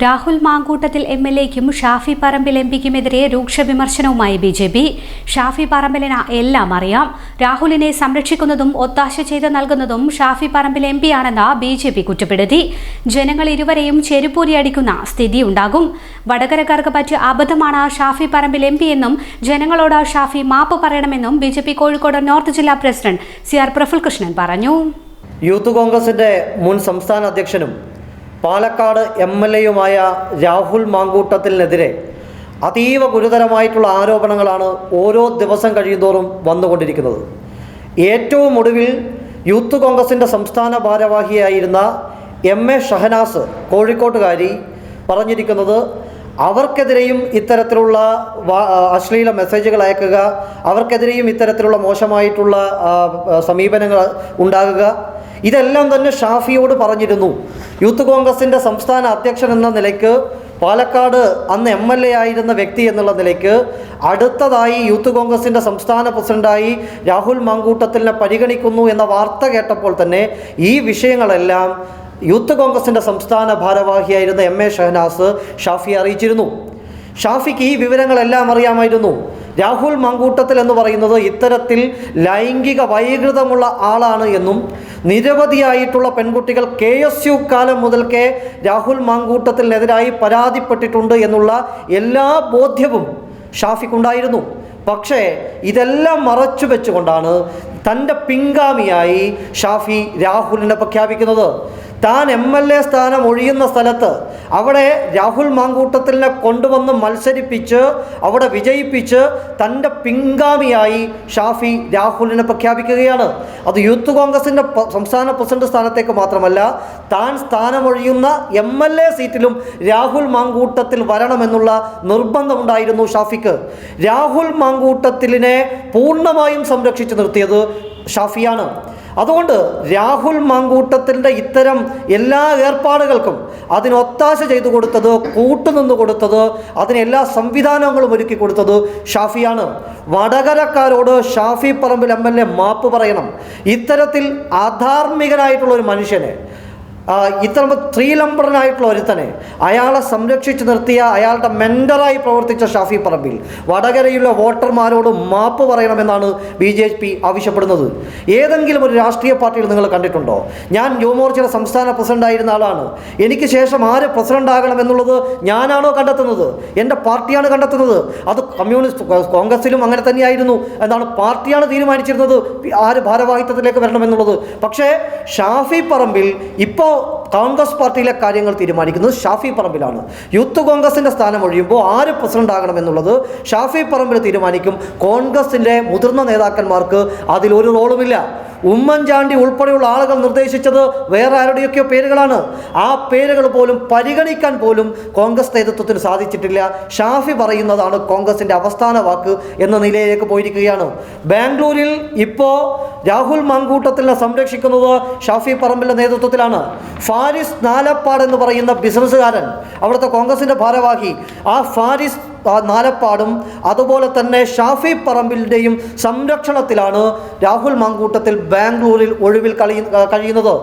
രാഹുൽ മാങ്കൂട്ടത്തിൽ എം.എൽ.എക്കും ഷാഫി പറമ്പിൽ എം.പിക്കുമെതിരെ രൂക്ഷ വിമർശനവുമായി ബി.ജെ.പി. ഷാഫി പറമ്പിലിന് എല്ലാം അറിയാം. രാഹുലിനെ സംരക്ഷിക്കുന്നതും ഒത്താശ ചെയ്ത് നൽകുന്നതും ഷാഫി പറമ്പിൽ എം.പിയാണെന്ന് ബി.ജെ.പി. കുറ്റപ്പെടുത്തി. ജനങ്ങൾ ഇരുവരെയും ചെരുപ്പൂരിയടിക്കുന്ന സ്ഥിതിയുണ്ടാകും. വടകരക്കാർക്ക് പറ്റിയ അബദ്ധമാണ് ഷാഫി പറമ്പിൽ എം.പി എന്നും ജനങ്ങളോട് ഷാഫി മാപ്പ് പറയണമെന്നും ബി.ജെ.പി. കോഴിക്കോട് നോർത്ത് ജില്ലാ പ്രസിഡന്റ് സി.ആർ. പ്രഫുൽകൃഷ്ണൻ പറഞ്ഞു. യൂത്ത് കോൺഗ്രസിന്റെ മുൻ സംസ്ഥാന അധ്യക്ഷനും പാലക്കാട് എം.എൽ.എയുമായ രാഹുൽ മാങ്കൂട്ടത്തിനെതിരെ അതീവ ഗുരുതരമായിട്ടുള്ള ആരോപണങ്ങളാണ് ഓരോ ദിവസം കഴിയുന്തോറും വന്നുകൊണ്ടിരിക്കുന്നത്. ഏറ്റവും ഒടുവിൽ യൂത്ത് കോൺഗ്രസിൻ്റെ സംസ്ഥാന ഭാരവാഹിയായിരുന്ന എം.എ. ഷഹനാസ് കോഴിക്കോട്ടുകാരി പറഞ്ഞിരിക്കുന്നത് അവർക്കെതിരെയും ഇത്തരത്തിലുള്ള അശ്ലീല മെസ്സേജുകൾ അയക്കുക, അവർക്കെതിരെയും ഇത്തരത്തിലുള്ള മോശമായിട്ടുള്ള സമീപനങ്ങൾ ഉണ്ടാകുക, ഇതെല്ലാം തന്നെ ഷാഫിയോട് പറഞ്ഞിരുന്നു. യൂത്ത് കോൺഗ്രസിൻ്റെ സംസ്ഥാന അധ്യക്ഷൻ എന്ന നിലയ്ക്ക്, പാലക്കാട് അന്ന് എം.എൽ.എ ആയിരുന്ന വ്യക്തി എന്നുള്ള നിലയ്ക്ക്, അടുത്തതായി യൂത്ത് കോൺഗ്രസിൻ്റെ സംസ്ഥാന പ്രസിഡന്റായി രാഹുൽ മാങ്കൂട്ടത്തിലിനെ പരിഗണിക്കുന്നു എന്ന വാർത്ത കേട്ടപ്പോൾ തന്നെ ഈ വിഷയങ്ങളെല്ലാം യൂത്ത് കോൺഗ്രസിൻ്റെ സംസ്ഥാന ഭാരവാഹിയായിരുന്ന എം.എ. ഷഹനാസ് ഷാഫിയെ അറിയിച്ചിരുന്നു. ഷാഫിക്ക് ഈ വിവരങ്ങളെല്ലാം അറിയാമായിരുന്നു. രാഹുൽ മാങ്കൂട്ടത്തിൽ എന്ന് പറയുന്നത് ഇത്തരത്തിൽ ലൈംഗിക വൈകൃതമുള്ള ആളാണ് എന്നും നിരവധിയായിട്ടുള്ള പെൺകുട്ടികൾ KSU കാലം മുതൽക്കേ രാഹുൽ മാങ്കൂട്ടത്തിനെതിരായി പരാതിപ്പെട്ടിട്ടുണ്ട് എന്നുള്ള എല്ലാ ബോധ്യവും ഷാഫിക്കുണ്ടായിരുന്നു. പക്ഷേ ഇതെല്ലാം മറച്ചു വെച്ചുകൊണ്ടാണ് തൻ്റെ പിൻഗാമിയായി ഷാഫി രാഹുലിനെ പ്രഖ്യാപിക്കുന്നത്. താൻ MLA സ്ഥാനം ഒഴിയുന്ന സ്ഥലത്ത് അവിടെ രാഹുൽ മാങ്കൂട്ടത്തിലിനെ കൊണ്ടുവന്ന് മത്സരിപ്പിച്ച് അവിടെ വിജയിപ്പിച്ച് തൻ്റെ പിൻഗാമിയായി ഷാഫി രാഹുലിനെ പ്രഖ്യാപിക്കുകയാണ്. അത് യൂത്ത് കോൺഗ്രസിൻ്റെ സംസ്ഥാന പ്രസിഡന്റ് സ്ഥാനത്തേക്ക് മാത്രമല്ല, താൻ സ്ഥാനമൊഴിയുന്ന MLA സീറ്റിലും രാഹുൽ മാങ്കൂട്ടത്തിൽ വരണമെന്നുള്ള നിർബന്ധമുണ്ടായിരുന്നു ഷാഫിക്ക്. രാഹുൽ മാങ്കൂട്ടത്തിലിനെ പൂർണ്ണമായും സംരക്ഷിച്ചു നിർത്തിയത് ഷാഫിയാണ്. അതുകൊണ്ട് രാഹുൽ മാങ്കൂട്ടത്തിൻ്റെ ഇത്തരം എല്ലാ ഏർപ്പാടുകൾക്കും അതിനൊത്താശ ചെയ്തു കൊടുത്തത്, കൂട്ടുനിന്ന് കൊടുത്തത്, അതിനെല്ലാ സംവിധാനങ്ങളും ഒരുക്കി കൊടുത്തത് ഷാഫിയാണ്. വടകരക്കാരോട് ഷാഫി പറമ്പിൽ MLA മാപ്പ് പറയണം. ഇത്തരത്തിൽ അധാർമികനായിട്ടുള്ള ഒരു മനുഷ്യനെ, ഇത്തരം സ്ത്രീലംബടനായിട്ടുള്ള ഒരുത്തനെ അയാളെ സംരക്ഷിച്ചു നിർത്തിയ, അയാളുടെ മെൻറ്ററായി പ്രവർത്തിച്ച ഷാഫി പറമ്പിൽ വടകരയിലുള്ള വോട്ടർമാരോട് മാപ്പ് പറയണമെന്നാണ് BJP ആവശ്യപ്പെടുന്നത്. ഏതെങ്കിലും ഒരു രാഷ്ട്രീയ പാർട്ടിയിൽ നിങ്ങൾ കണ്ടിട്ടുണ്ടോ? ഞാൻ യുവമോർച്ചയുടെ സംസ്ഥാന പ്രസിഡൻ്റായിരുന്ന ആളാണ്. എനിക്ക് ശേഷം ആര് പ്രസിഡൻ്റ് ആകണം എന്നുള്ളത് ഞാനാണോ കണ്ടെത്തുന്നത്? എൻ്റെ പാർട്ടിയാണ് കണ്ടെത്തുന്നത്. അത് കമ്മ്യൂണിസ്റ്റ് കോൺഗ്രസിലും അങ്ങനെ തന്നെയായിരുന്നു. എന്താണ്, പാർട്ടിയാണ് തീരുമാനിച്ചിരുന്നത് ആര് ഭാരവാഹിത്വത്തിലേക്ക് വരണമെന്നുള്ളത്. പക്ഷേ ഷാഫി പറമ്പിൽ ഇപ്പോൾ കോൺഗ്രസ് പാർട്ടിയിലെ കാര്യങ്ങൾ തീരുമാനിക്കുന്നത് ഷാഫി പറമ്പിലാണ്. യൂത്ത് കോൺഗ്രസിൻ്റെ സ്ഥാനം ഒഴിയുമ്പോൾ ആര് പ്രസിഡന്റ് ആകണമെന്നുള്ളത് ഷാഫി പറമ്പിൽ തീരുമാനിക്കും. കോൺഗ്രസിൻ്റെ മുതിർന്ന നേതാക്കന്മാർക്ക് അതിലൊരു റോളുമില്ല. ഉമ്മൻചാണ്ടി ഉൾപ്പെടെയുള്ള ആളുകൾ നിർദ്ദേശിച്ചത് വേറെ ആരുടെയൊക്കെയോ പേരുകളാണ്. ആ പേരുകൾ പോലും പരിഗണിക്കാൻ പോലും കോൺഗ്രസ് നേതൃത്വത്തിന് സാധിച്ചിട്ടില്ല. ഷാഫി പറയുന്നതാണ് കോൺഗ്രസിൻ്റെ അവസാന വാക്ക് എന്ന നിലയിലേക്ക് പോയിരിക്കുകയാണ്. ബാംഗ്ലൂരിൽ ഇപ്പോൾ രാഹുൽ മാങ്കൂട്ടത്തിനെ സംരക്ഷിക്കുന്നത് ഷാഫി പറമ്പിൻ്റെ നേതൃത്വത്തിലാണ്. ഫാരിസ് നാലപ്പാട് എന്ന് പറയുന്ന ബിസിനസ്സുകാരൻ, അവിടുത്തെ കോൺഗ്രസിൻ്റെ ഭാരവാഹി, ആ ഫാരിസ് നാലപ്പാടും അതുപോലെ തന്നെ ഷാഫി പറമ്പിലിൻ്റെയും സംരക്ഷണത്തിലാണ് രാഹുൽ മാങ്കൂട്ടത്തിൽ ബാംഗ്ലൂരിൽ ഒഴിവിൽ കഴിയുന്നത്.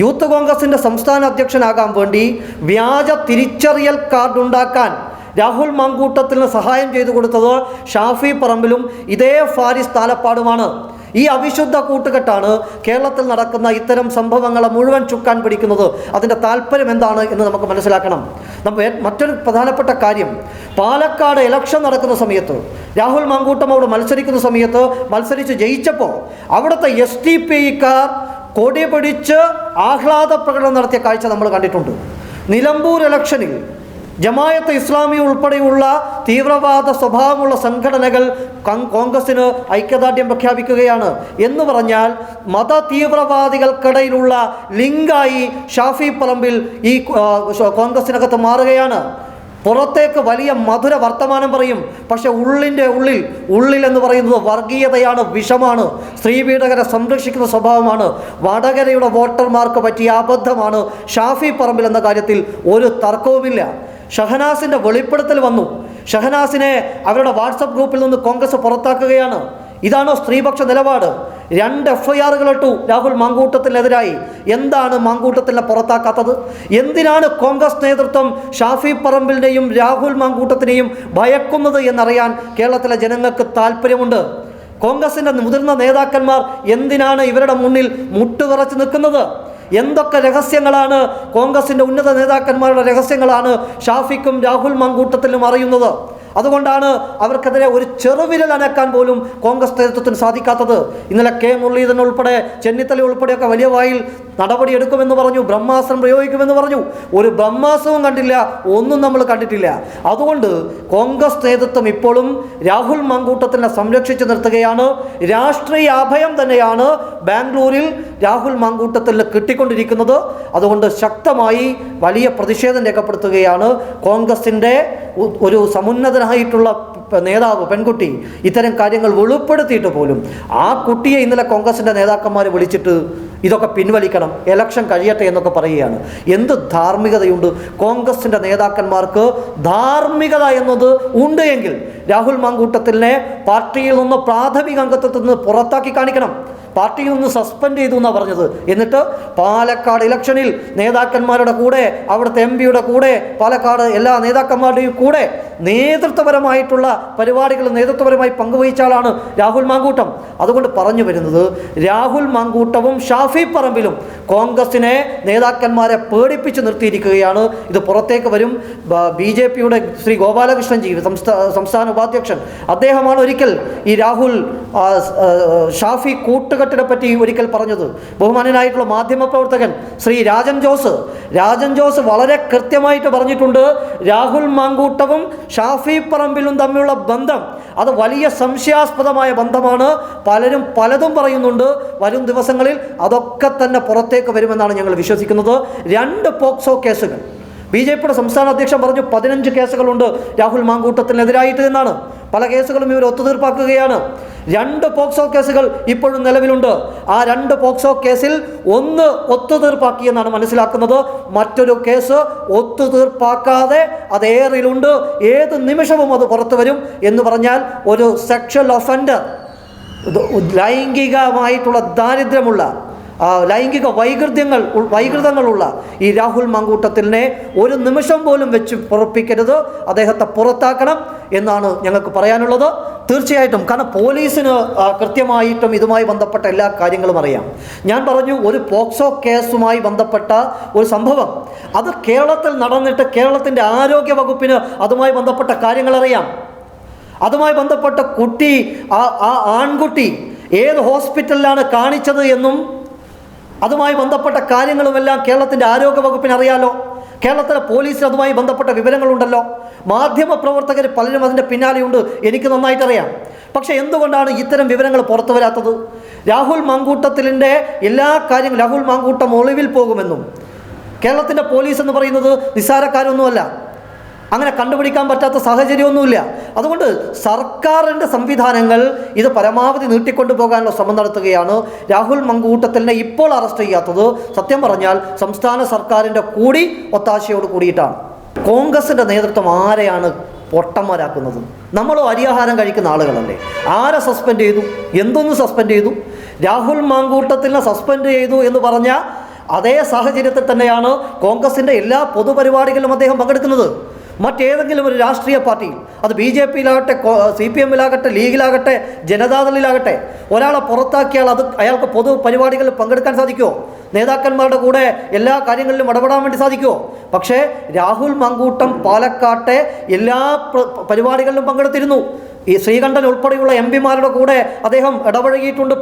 യൂത്ത് കോൺഗ്രസിൻ്റെ സംസ്ഥാന അധ്യക്ഷനാകാൻ വേണ്ടി വ്യാജ തിരിച്ചറിയൽ കാർഡ് ഉണ്ടാക്കാൻ രാഹുൽ മാങ്കൂട്ടത്തിന് സഹായം ചെയ്തു കൊടുത്തത് ഷാഫി പറമ്പിലും ഇതേ ഫാരിസ് താലപ്പാടുമാണ്. ഈ അവിശുദ്ധ കൂട്ടുകെട്ടാണ് കേരളത്തിൽ നടക്കുന്ന ഇത്തരം സംഭവങ്ങളെ മുഴുവൻ ചുക്കാൻ പിടിക്കുന്നത്. അതിൻ്റെ താല്പര്യം എന്താണ് എന്ന് നമുക്ക് മനസ്സിലാക്കണം. മറ്റൊരു പ്രധാനപ്പെട്ട കാര്യം, പാലക്കാട് ഇലക്ഷൻ നടക്കുന്ന സമയത്ത് രാഹുൽ മാങ്കൂട്ടം അവിടെ മത്സരിക്കുന്ന സമയത്ത് മത്സരിച്ച് ജയിച്ചപ്പോൾ അവിടുത്തെ SDPIക്കാർ കൊടി പിടിച്ച് ആഹ്ലാദ പ്രകടനം നടത്തിയ കാഴ്ച നമ്മൾ കണ്ടിട്ടുണ്ട്. നിലമ്പൂർ ഇലക്ഷനിൽ ജമായത്ത് ഇസ്ലാമി ഉൾപ്പെടെയുള്ള തീവ്രവാദ സ്വഭാവമുള്ള സംഘടനകൾ കോൺഗ്രസിന് ഐക്യദാർഢ്യം പ്രഖ്യാപിക്കുകയാണ്. എന്ന് പറഞ്ഞാൽ മത തീവ്രവാദികൾക്കിടയിലുള്ള ലിങ്കായി ഷാഫി പറമ്പിൽ ഈ കോൺഗ്രസിനകത്ത് മാറുകയാണ്. പുറത്തേക്ക് വലിയ മധുര വർത്തമാനം പറയും, പക്ഷെ ഉള്ളിൽ എന്ന് പറയുന്നത് വർഗീയതയാണ്, വിഷമാണ്, സ്ത്രീപീഡകരെ സംരക്ഷിക്കുന്ന സ്വഭാവമാണ്. വടകരയുടെ വോട്ടർമാർക്ക് പറ്റിയ അബദ്ധമാണ് ഷാഫി പറമ്പിൽ എന്ന കാര്യത്തിൽ ഒരു തർക്കവുമില്ല. ഷഹനാസിൻ്റെ വെളിപ്പെടുത്തൽ വന്നു. ഷഹനാസിനെ അവരുടെ വാട്സപ്പ് ഗ്രൂപ്പിൽ നിന്ന് കോൺഗ്രസ് പുറത്താക്കുകയാണ്. ഇതാണോ സ്ത്രീപക്ഷ നിലപാട്? 2 FIR ഇട്ടു രാഹുൽ മാങ്കൂട്ടത്തിനെതിരായി. എന്താണ് മാങ്കൂട്ടത്തിനെ പുറത്താക്കാത്തത്? എന്തിനാണ് കോൺഗ്രസ് നേതൃത്വം ഷാഫി പറമ്പിലിനെയും രാഹുൽ മാങ്കൂട്ടത്തിനെയും ഭയക്കുന്നത് എന്നറിയാൻ കേരളത്തിലെ ജനങ്ങൾക്ക് താല്പര്യമുണ്ട്. കോൺഗ്രസിൻ്റെ മുതിർന്ന നേതാക്കന്മാർ എന്തിനാണ് ഇവരുടെ മുന്നിൽ മുട്ടുവിറച്ച് നിൽക്കുന്നത്? എന്തൊക്കെ രഹസ്യങ്ങളാണ് കോൺഗ്രസിൻ്റെ ഉന്നത നേതാക്കന്മാരുടെ രഹസ്യങ്ങളാണ് ഷാഫിക്കും രാഹുൽ മാങ്കൂട്ടത്തിലും അറിയുന്നത്? അതുകൊണ്ടാണ് അവർക്കെതിരെ ഒരു ചെറുവിരൽ അനക്കാൻ പോലും കോൺഗ്രസ് നേതൃത്വത്തിന് സാധിക്കാത്തത്. ഇന്നലെ കെ മുരളീധരൻ ഉൾപ്പെടെ ചെന്നിത്തല ഉൾപ്പെടെയൊക്കെ വലിയ വായിൽ നടപടിയെടുക്കുമെന്ന് പറഞ്ഞു, ബ്രഹ്മാസ്ത്രം പ്രയോഗിക്കുമെന്ന് പറഞ്ഞു. ഒരു ബ്രഹ്മാസ്ത്രവും കണ്ടില്ല, ഒന്നും നമ്മൾ കണ്ടിട്ടില്ല. അതുകൊണ്ട് കോൺഗ്രസ് നേതൃത്വം ഇപ്പോഴും രാഹുൽ മാങ്കൂട്ടത്തിനെ സംരക്ഷിച്ചു നിർത്തുകയാണ്. രാഷ്ട്രീയ അഭയം തന്നെയാണ് ബാംഗ്ലൂരിൽ രാഹുൽ മാങ്കൂട്ടത്തിന് കിട്ടിക്കൊണ്ടിരിക്കുന്നത്. അതുകൊണ്ട് ശക്തമായി വലിയ പ്രതിഷേധം രേഖപ്പെടുത്തുകയാണ് കോൺഗ്രസിൻ്റെ ഒരു സമുന്നതനായിട്ടുള്ള നേതാവ്, പെൺകുട്ടി ഇത്തരം കാര്യങ്ങൾ വെളിപ്പെടുത്തിയിട്ട് പോലും ആ കുട്ടിയെ ഇന്നലെ കോൺഗ്രസിൻ്റെ നേതാക്കന്മാർ വിളിച്ചിട്ട് ഇതൊക്കെ പിൻവലിക്കണം, ഇലക്ഷൻ കഴിയട്ടെ എന്നൊക്കെ പറയുകയാണ്. എന്ത് ധാർമ്മികതയുണ്ട് കോൺഗ്രസിൻ്റെ നേതാക്കന്മാർക്ക്? ധാർമ്മികത എന്നത് ഉണ്ട് എങ്കിൽ രാഹുൽ മാങ്കൂട്ടത്തിനെ പാർട്ടിയിൽ നിന്ന് പ്രാഥമിക അംഗത്വത്തിൽ നിന്ന് പുറത്താക്കി കാണിക്കണം. പാർട്ടിയിൽ നിന്ന് സസ്പെൻഡ് ചെയ്തു എന്നാണ് പറഞ്ഞത്. എന്നിട്ട് പാലക്കാട് ഇലക്ഷനിൽ നേതാക്കന്മാരുടെ കൂടെ, അവിടുത്തെ MP-യുടെ കൂടെ, പാലക്കാട് എല്ലാ നേതാക്കന്മാരുടെയും കൂടെ നേതൃത്വപരമായിട്ടുള്ള പരിപാടികൾ നേതൃത്വപരമായി പങ്കുവഹിച്ച ആളാണ് രാഹുൽ മാങ്കൂട്ടം. അതുകൊണ്ട് പറഞ്ഞു വരുന്നത്, രാഹുൽ മാങ്കൂട്ടവും ഷാഫി പറമ്പിലും കോൺഗ്രസിനെ നേതാക്കന്മാരെ പേടിപ്പിച്ച് നിർത്തിയിരിക്കുകയാണ്. ഇത് പുറത്തേക്ക് വരും. BJP-യുടെ ശ്രീ ഗോപാലകൃഷ്ണൻ ജി, സംസ്ഥാന ഉപാധ്യക്ഷൻ, അദ്ദേഹമാണ് ഒരിക്കൽ ഈ രാഹുൽ ഷാഫി കൂട്ടുകെട്ടിനെ പറ്റി ഒരിക്കൽ പറഞ്ഞത്. ബഹുമാനനായിട്ടുള്ള മാധ്യമപ്രവർത്തകൻ ശ്രീ രാജൻ ജോസ് വളരെ കൃത്യമായിട്ട് പറഞ്ഞിട്ടുണ്ട്, രാഹുൽ മാങ്കൂട്ടവും ഷാഫി പറമ്പിലും തമ്മിലുള്ള ബന്ധം അത് വലിയ സംശയാസ്പദമായ ബന്ധമാണ്. പലരും പലതും പറയുന്നുണ്ട്. വരും ദിവസങ്ങളിൽ അതൊക്കെ തന്നെ പുറത്തേക്ക് വരുമെന്നാണ് ഞങ്ങൾ വിശ്വസിക്കുന്നത്. 2 പോക്സോ കേസുകൾ BJP-യുടെ സംസ്ഥാന അധ്യക്ഷൻ പറഞ്ഞു, 15 കേസുകളുണ്ട് രാഹുൽ മാങ്കൂട്ടത്തിനെതിരായിട്ട് എന്നാണ്. പല കേസുകളും ഇവർ ഒത്തുതീർപ്പാക്കുകയാണ്. 2 പോക്സോ കേസുകൾ ഇപ്പോഴും നിലവിലുണ്ട്. ആ 2 പോക്സോ കേസിൽ ഒന്ന് ഒത്തുതീർപ്പാക്കിയെന്നാണ് മനസ്സിലാക്കുന്നത്. മറ്റൊരു കേസ് ഒത്തുതീർപ്പാക്കാതെ അത് ഏറിലുണ്ട്. ഏത് നിമിഷവും അത് പുറത്തു വരും എന്ന് പറഞ്ഞാൽ ഒരു സെക്ഷൽ ഒഫൻഡർ, ലൈംഗികമായിട്ടുള്ള ദാരിദ്ര്യമുള്ള, ലൈംഗിക വൈകൃതങ്ങളുള്ള ഈ രാഹുൽ മാങ്കൂട്ടത്തിനെ ഒരു നിമിഷം പോലും വെച്ച് പൊറപ്പിക്കരുത്, അദ്ദേഹത്തെ പുറത്താക്കണം എന്നാണ് ഞങ്ങൾക്ക് പറയാനുള്ളത്. തീർച്ചയായിട്ടും, കാരണം പോലീസിന് കൃത്യമായിട്ടും ഇതുമായി ബന്ധപ്പെട്ട എല്ലാ കാര്യങ്ങളും അറിയാം. ഞാൻ പറഞ്ഞു, ഒരു പോക്സോ കേസുമായി ബന്ധപ്പെട്ട ഒരു സംഭവം അത് കേരളത്തിൽ നടന്നിട്ട് കേരളത്തിൻ്റെ ആരോഗ്യ വകുപ്പിന് അതുമായി ബന്ധപ്പെട്ട കാര്യങ്ങൾ അറിയാം. അതുമായി ബന്ധപ്പെട്ട കുട്ടി, ആ ആൺകുട്ടി ഏത് ഹോസ്പിറ്റലിലാണ് കാണിച്ചത് എന്നും അതുമായി ബന്ധപ്പെട്ട കാര്യങ്ങളുമെല്ലാം കേരളത്തിൻ്റെ ആരോഗ്യ വകുപ്പിന് അറിയാലോ. കേരളത്തിലെ പോലീസിന് അതുമായി ബന്ധപ്പെട്ട വിവരങ്ങളുണ്ടല്ലോ. മാധ്യമപ്രവർത്തകർ പലരും അതിൻ്റെ പിന്നാലെയുണ്ട്, എനിക്ക് നന്നായിട്ടറിയാം. പക്ഷേ എന്തുകൊണ്ടാണ് ഇത്തരം വിവരങ്ങൾ പുറത്തു വരാത്തത്? രാഹുൽ മാങ്കൂട്ടത്തിൻ്റെ എല്ലാ കാര്യങ്ങളും, രാഹുൽ മാങ്കൂട്ടം ഒളിവിൽ പോകുമെന്നും കേരളത്തിൻ്റെ പോലീസ് എന്ന് പറയുന്നത് നിസ്സാരക്കാരൊന്നുമല്ല, അങ്ങനെ കണ്ടുപിടിക്കാൻ പറ്റാത്ത സാഹചര്യമൊന്നുമില്ല. അതുകൊണ്ട് സർക്കാരിൻ്റെ സംവിധാനങ്ങൾ ഇത് പരമാവധി നീട്ടിക്കൊണ്ടു പോകാനുള്ള ശ്രമം നടത്തുകയാണ്. രാഹുൽ മാങ്കൂട്ടത്തിനെ ഇപ്പോൾ അറസ്റ്റ് ചെയ്യാത്തത് സത്യം പറഞ്ഞാൽ സംസ്ഥാന സർക്കാരിൻ്റെ കൂടി ഒത്താശയോട് കൂടിയിട്ടാണ്. കോൺഗ്രസിൻ്റെ നേതൃത്വം ആരെയാണ് പൊട്ടന്മാരാക്കുന്നത്? നമ്മളോ അരിയാഹാരം കഴിക്കുന്ന ആളുകളല്ലേ? ആരെ സസ്പെൻഡ് ചെയ്തു? എന്തൊന്ന് സസ്പെൻഡ് ചെയ്തു? രാഹുൽ മാങ്കൂട്ടത്തിനെ സസ്പെൻഡ് ചെയ്തു എന്ന് പറഞ്ഞ അതേ സാഹചര്യത്തിൽ തന്നെയാണ് കോൺഗ്രസിൻ്റെ എല്ലാ പൊതുപരിപാടികളിലും അദ്ദേഹം പങ്കെടുക്കുന്നത്. മറ്റേതെങ്കിലും ഒരു രാഷ്ട്രീയ പാർട്ടിയിൽ, അത് BJP-യിലാകട്ടെ, CPM-ലാകട്ടെ, ലീഗിലാകട്ടെ, ജനതാദളിലാകട്ടെ, ഒരാളെ പുറത്താക്കിയാൽ അയാൾക്ക് പൊതു പരിപാടികളിൽ പങ്കെടുക്കാൻ സാധിക്കുമോ? നേതാക്കന്മാരുടെ കൂടെ എല്ലാ കാര്യങ്ങളിലും ഇടപെടാൻ വേണ്ടി സാധിക്കുമോ? പക്ഷേ രാഹുൽ മാങ്കൂട്ടം പാലക്കാട്ടെ എല്ലാ പരിപാടികളിലും പങ്കെടുത്തിരുന്നു. ഈ ശ്രീകണ്ഠൻ ഉൾപ്പെടെയുള്ള MP-മാരുടെ കൂടെ അദ്ദേഹം ഇടപഴകിയിട്ടുണ്ട്,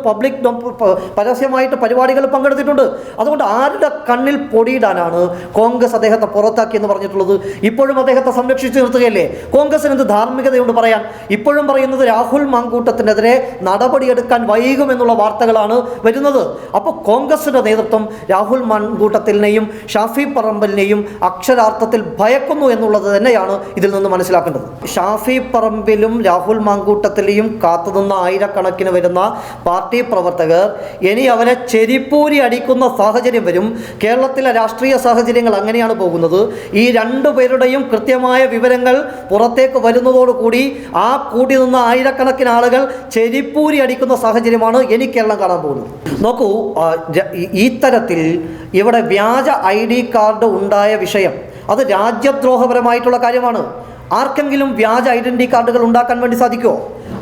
പരസ്യമായിട്ട് പരിപാടികളിൽ പങ്കെടുത്തിട്ടുണ്ട്. അതുകൊണ്ട് ആരുടെ കണ്ണിൽ പൊടിയിടാനാണ് കോൺഗ്രസ് അദ്ദേഹത്തെ പുറത്താക്കി എന്ന് പറഞ്ഞിട്ടുള്ളത്? ഇപ്പോഴും അദ്ദേഹത്തെ സംരക്ഷിച്ച് നിർത്തുകയല്ലേ? കോൺഗ്രസിന് എന്ത് ധാർമ്മികതയുണ്ട് പറയാൻ? ഇപ്പോഴും പറയുന്നത് രാഹുൽ മാങ്കൂട്ടത്തിനെതിരെ നടപടിയെടുക്കാൻ വൈകുമെന്നുള്ള വാർത്തകളാണ് വരുന്നത്. അപ്പോൾ കോൺഗ്രസിൻ്റെ നേതൃത്വം രാഹുൽ മാങ്കൂട്ടത്തിനെയും ഷാഫി പറമ്പിലിനെയും അക്ഷരാർത്ഥത്തിൽ ഭയക്കുന്നു എന്നുള്ളത് തന്നെയാണ് ഇതിൽ നിന്ന് മനസ്സിലാക്കേണ്ടത്. ഷാഫി പറമ്പിലും രാഹുൽ രാഹുൽ മാങ്കൂട്ടത്തിലെയും കാത്തുനിന്ന ആയിരക്കണക്കിന് വരുന്ന പാർട്ടി പ്രവർത്തകർ ഇനി അവരെ ചെരിപ്പൂരി അടിക്കുന്ന സാഹചര്യം വരും. കേരളത്തിലെ രാഷ്ട്രീയ സാഹചര്യങ്ങൾ അങ്ങനെയാണ് പോകുന്നത്. ഈ രണ്ടുപേരുടെയും കൃത്യമായ വിവരങ്ങൾ പുറത്തേക്ക് വരുന്നതോടുകൂടി ആ കൂടി നിന്ന ആയിരക്കണക്കിന് ആളുകൾ ചെരിപ്പൂരി അടിക്കുന്ന സാഹചര്യമാണ് ഇനി കേരളം കാണാൻ പോകുന്നത്. നോക്കൂ, ഈ തരത്തിൽ ഇവിടെ വ്യാജ ID കാർഡ് ഉണ്ടായ വിഷയം അത് രാജ്യദ്രോഹപരമായിട്ടുള്ള കാര്യമാണ്. ആർക്കെങ്കിലും വ്യാജ ഐഡൻറ്റി കാർഡുകൾ ഉണ്ടാക്കാൻ വേണ്ടി സാധിക്കുമോ?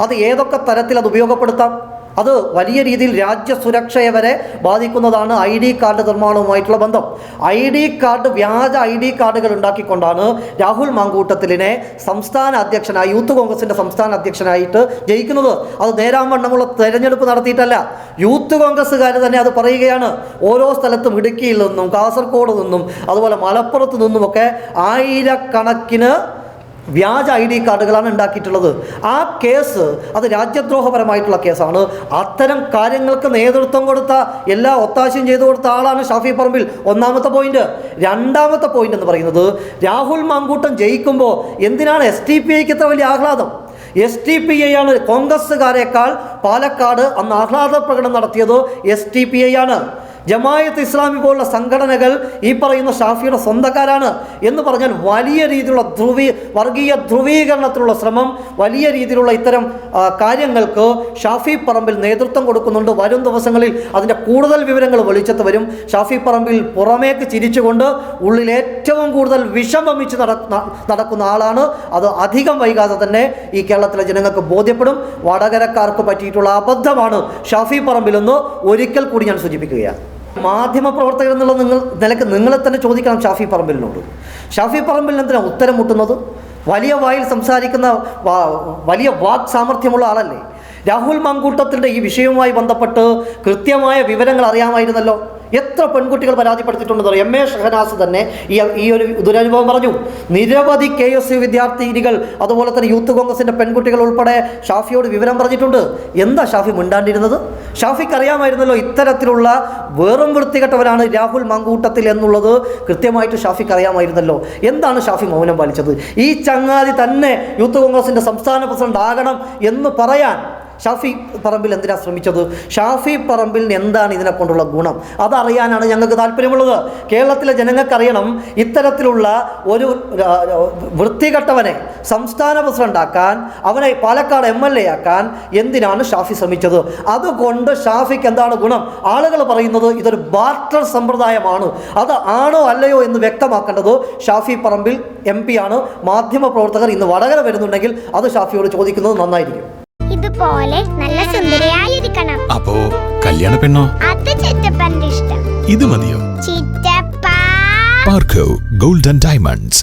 അത് ഏതൊക്കെ തരത്തിൽ അത് ഉപയോഗപ്പെടുത്താം? അത് വലിയ രീതിയിൽ രാജ്യസുരക്ഷയെ വരെ ബാധിക്കുന്നതാണ് ID കാർഡ് നിർമ്മാണവുമായിട്ടുള്ള ബന്ധം. വ്യാജ ID കാർഡുകൾ ഉണ്ടാക്കിക്കൊണ്ടാണ് രാഹുൽ മാങ്കൂട്ടത്തിലിനെ സംസ്ഥാന അധ്യക്ഷനായി, യൂത്ത് കോൺഗ്രസിൻ്റെ സംസ്ഥാന അധ്യക്ഷനായിട്ട് ജയിക്കുന്നത്. അത് നേരാവണ്ണമുള്ള തെരഞ്ഞെടുപ്പ് നടത്തിയിട്ടല്ല, യൂത്ത് കോൺഗ്രസ്സുകാർ തന്നെ അത് പറയുകയാണ്. ഓരോ സ്ഥലത്തും ഇടുക്കിയിൽ നിന്നും കാസർഗോഡ് നിന്നും അതുപോലെ മലപ്പുറത്ത് നിന്നുമൊക്കെ ആയിരക്കണക്കിന് വ്യാജ ID കാർഡുകളാണ് ഉണ്ടാക്കിയിട്ടുള്ളത്. ആ കേസ് അത് രാജ്യദ്രോഹപരമായിട്ടുള്ള കേസാണ്. അത്തരം കാര്യങ്ങൾക്ക് നേതൃത്വം കൊടുത്ത, എല്ലാ ഒത്താശയും ചെയ്തു കൊടുത്ത ആളാണ് ഷാഫി പറമ്പിൽ. ഒന്നാമത്തെ പോയിന്റ്. രണ്ടാമത്തെ പോയിന്റ് എന്ന് പറയുന്നത്, രാഹുൽ മാങ്കൂട്ടം ജയിക്കുമ്പോൾ എന്തിനാണ് SDPIക്ക് ഇത്ര വലിയ ആഹ്ലാദം? SDPI ആണ് കോൺഗ്രസ്സുകാരേക്കാൾ പാലക്കാട് അന്ന് ആഹ്ലാദ പ്രകടനം നടത്തിയത് SDPI ആണ്. ജമായത്ത് ഇസ്ലാമി പോലുള്ള സംഘടനകൾ ഈ പറയുന്ന ഷാഫിയുടെ സ്വന്തക്കാരാണ് എന്ന് പറഞ്ഞാൽ വലിയ രീതിയിലുള്ള വർഗീയ ധ്രുവീകരണത്തിലുള്ള ശ്രമം, വലിയ രീതിയിലുള്ള ഇത്തരം കാര്യങ്ങൾക്ക് ഷാഫി പറമ്പിൽ നേതൃത്വം കൊടുക്കുന്നുണ്ട്. വരും ദിവസങ്ങളിൽ അതിൻ്റെ കൂടുതൽ വിവരങ്ങൾ വെളിച്ചത്ത് വരും. ഷാഫി പറമ്പിൽ പുറമേക്ക് ചിരിച്ചുകൊണ്ട് ഉള്ളിൽ ഏറ്റവും കൂടുതൽ വിഷം വമിച്ച് നടക്കുന്ന ആളാണ്. അത് അധികം വൈകാതെ തന്നെ ഈ കേരളത്തിലെ ജനങ്ങൾക്ക് ബോധ്യപ്പെടും. വടകരക്കാർക്ക് പറ്റിയിട്ടുള്ള അബദ്ധമാണ് ഷാഫി പറമ്പിലെന്ന് ഒരിക്കൽ കൂടി ഞാൻ സൂചിപ്പിക്കുകയാണ്. മാധ്യമപ്രവർത്തകർ എന്നുള്ള നിലയ്ക്ക് നിങ്ങളെ തന്നെ ചോദിക്കണം ഷാഫി പറമ്പിലിനോട്. ഷാഫി പറമ്പിലിന് എന്തിനാണ് ഉത്തരം മുട്ടുന്നത്? വലിയ വായിൽ സംസാരിക്കുന്ന വലിയ വാക് സാമർഥ്യമുള്ള ആളല്ലേ. രാഹുൽ മാങ്കൂട്ടത്തിൻ്റെ ഈ വിഷയവുമായി ബന്ധപ്പെട്ട് കൃത്യമായ വിവരങ്ങൾ അറിയാമായിരുന്നല്ലോ. എത്ര പെൺകുട്ടികൾ പരാതിപ്പെടുത്തിയിട്ടുണ്ടെന്ന് അറിയാം. MA ഷഹനാസ് തന്നെ ഈ ഒരു ദുരനുഭവം പറഞ്ഞു. നിരവധി KSU വിദ്യാർത്ഥിനികൾ, അതുപോലെ തന്നെ യൂത്ത് കോൺഗ്രസിൻ്റെ പെൺകുട്ടികൾ ഉൾപ്പെടെ ഷാഫിയോട് വിവരം പറഞ്ഞിട്ടുണ്ട്. എന്താ ഷാഫി മിണ്ടാണ്ടിരുന്നത്? ഷാഫിക്ക് അറിയാമായിരുന്നല്ലോ ഇത്തരത്തിലുള്ള വെറും വൃത്തികെട്ടവനാണ് രാഹുൽ മാങ്കൂട്ടത്തിൽ എന്നുള്ളത് കൃത്യമായിട്ട് ഷാഫിക്ക് അറിയാമായിരുന്നല്ലോ. എന്താണ് ഷാഫി മൗനം പാലിച്ചത്? ഈ ചങ്ങാതി തന്നെ യൂത്ത് കോൺഗ്രസിൻ്റെ സംസ്ഥാന പ്രസിഡന്റ് ആകണം എന്ന് പറയാൻ ഷാഫി പറമ്പിൽ എന്തിനാണ് ശ്രമിച്ചത്? ഷാഫി പറമ്പിലിന് എന്താണ് ഇതിനെ കൊണ്ടുള്ള ഗുണം? അതറിയാനാണ് ഞങ്ങൾക്ക് താല്പര്യമുള്ളത്. കേരളത്തിലെ ജനങ്ങൾക്കറിയണം, ഇത്തരത്തിലുള്ള ഒരു വൃത്തികെട്ടവനെ സംസ്ഥാന പ്രസിഡന്റാക്കാൻ, അവനെ പാലക്കാട് MLA ആക്കാൻ എന്തിനാണ് ഷാഫി ശ്രമിച്ചത്? അതുകൊണ്ട് ഷാഫിക്ക് എന്താണ് ഗുണം? ആളുകൾ പറയുന്നത് ഇതൊരു ബാർട്ടർ സമ്പ്രദായമാണ്. അത് ആണോ അല്ലയോ എന്ന് വ്യക്തമാക്കേണ്ടത് ഷാഫി പറമ്പിൽ MP ആണ്. മാധ്യമപ്രവർത്തകർ ഇന്ന് വടകര വരുന്നുണ്ടെങ്കിൽ അത് ഷാഫിയോട് ചോദിക്കുന്നത് നന്നായിരിക്കും. ഇതുപോലെ നല്ല സുന്ദരിയായിരിക്കണം. അപ്പോ കല്യാണ പെണ്ണോ? അത് ചിറ്റപ്പന്റെ ഇഷ്ടം. ഇത് മതിയോ? ചിറ്റപ്പ. പാർക്കോ ഗോൾഡൻ ഡയമണ്ട്സ്.